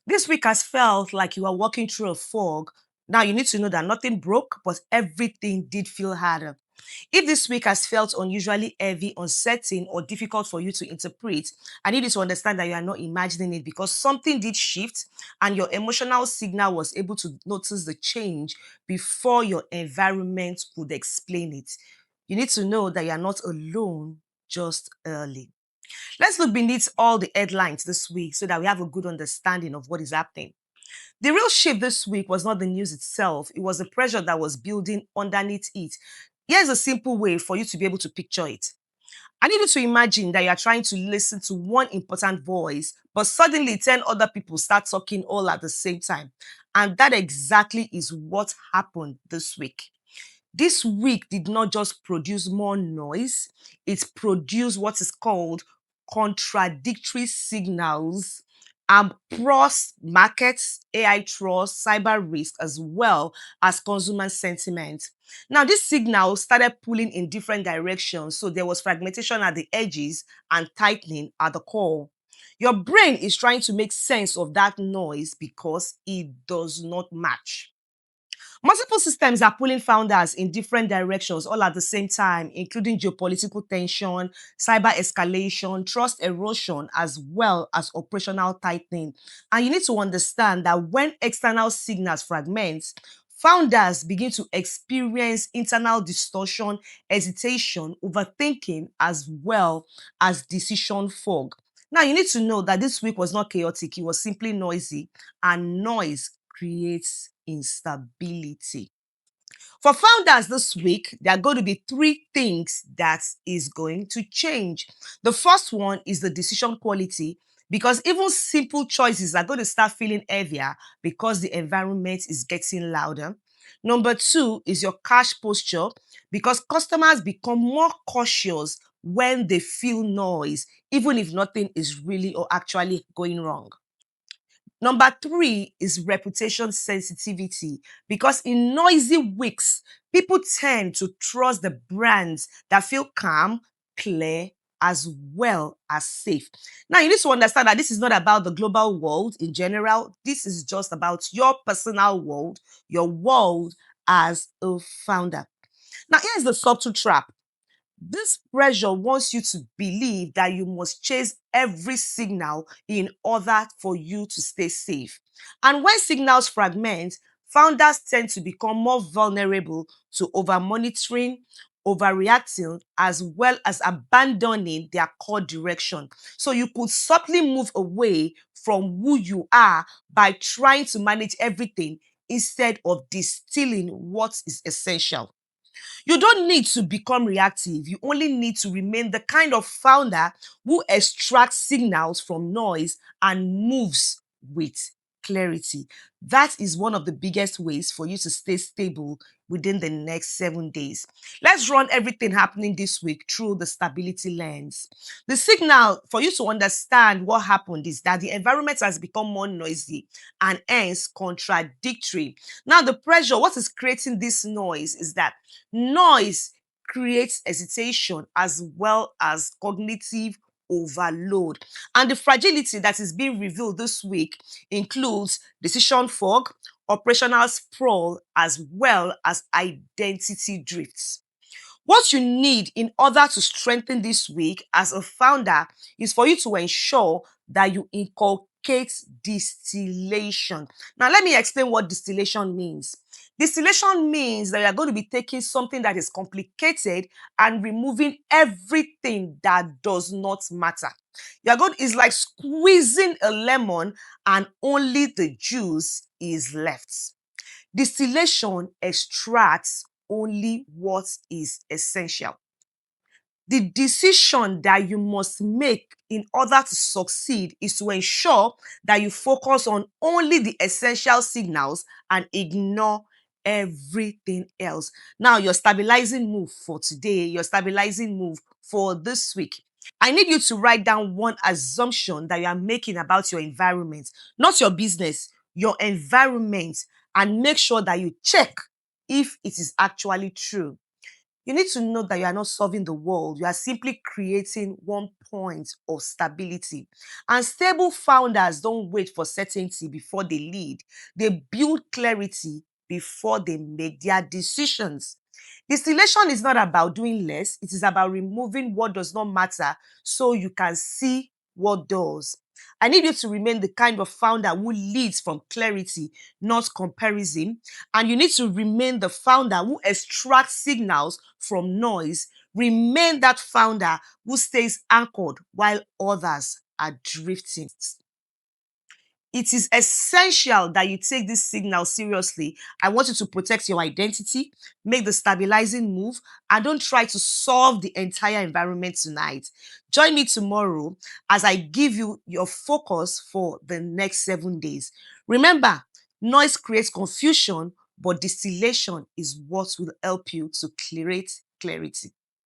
This week has felt like you are walking through a fog. Now you need to know that nothing broke, but everything did feel harder. If this week has felt unusually heavy, uncertain, or difficult for you to interpret, I need you to understand that you are not imagining it because something did shift and your emotional signal was able to notice the change before your environment could explain it. You need to know that you are not alone, just early. Let's look beneath all the headlines this week so that we have a good understanding of what is happening. The real shift this week was not the news itself, it was the pressure that was building underneath it. Here's a simple way for you to be able to picture it. I need you to imagine that you are trying to listen to one important voice, but suddenly 10 other people start talking all at the same time. And that exactly is what happened this week. This week did not just produce more noise, it produced what is called contradictory signals across markets, AI trust, cyber risk, as well as consumer sentiment. Now, this signal started pulling in different directions, so there was fragmentation at the edges and tightening at the core. Your brain is trying to make sense of that noise because it does not match. Multiple systems are pulling founders in different directions all at the same time, including geopolitical tension, cyber escalation, trust erosion, as well as operational tightening. And you need to understand that when external signals fragment, founders begin to experience internal distortion, hesitation, overthinking, as well as decision fog. Now, you need to know that this week was not chaotic, it was simply noisy, and noise creates instability. For founders this week, there are going to be three things that is going to change. The first one is the decision quality, because even simple choices are going to start feeling heavier because the environment is getting louder. Number two is your cash posture, because customers become more cautious when they feel noise, even if nothing is really or actually going wrong. Number three is reputation sensitivity, because in noisy weeks, people tend to trust the brands that feel calm, clear, as well as safe. Now, you need to understand that this is not about the global world in general. This is just about your personal world, your world as a founder. Now, here's the subtle trap. This pressure wants you to believe that you must chase every signal in order for you to stay safe. And when signals fragment, founders tend to become more vulnerable to over monitoring, overreacting, as well as abandoning their core direction. So you could subtly move away from who you are by trying to manage everything instead of distilling what is essential. You don't need to become reactive. You only need to remain the kind of founder who extracts signals from noise and moves with clarity. That is one of the biggest ways for you to stay stable within the next 7 days. Let's run everything happening this week through the stability lens. The signal for you to understand what happened is that the environment has become more noisy and hence contradictory. Now, the pressure, what is creating this noise is that noise creates hesitation as well as cognitive overload. And the fragility that is being revealed this week includes decision fog, operational sprawl, as well as identity drifts. What you need in order to strengthen this week as a founder is for you to ensure that you inculcate distillation. Now, let me explain what distillation means. Distillation means that you are going to be taking something that is complicated and removing everything that does not matter. It's like squeezing a lemon and only the juice is left. Distillation extracts only what is essential. The decision that you must make in order to succeed is to ensure that you focus on only the essential signals and ignore everything else. Now, your stabilizing move for today, your stabilizing move for this week. I need you to write down one assumption that you are making about your environment, not your business, your environment, and make sure that you check if it is actually true. You need to know that you are not solving the world. You are simply creating one point of stability. And stable founders don't wait for certainty before they lead. They build clarity before they make their decisions. Distillation is not about doing less, it is about removing what does not matter so you can see what does. I need you to remain the kind of founder who leads from clarity, not comparison. And you need to remain the founder who extracts signals from noise. Remain that founder who stays anchored while others are drifting. It is essential that you take this signal seriously. I want you to protect your identity, make the stabilizing move, and don't try to solve the entire environment tonight. Join me tomorrow as I give you your focus for the next 7 days. Remember, noise creates confusion, but distillation is what will help you to create clarity.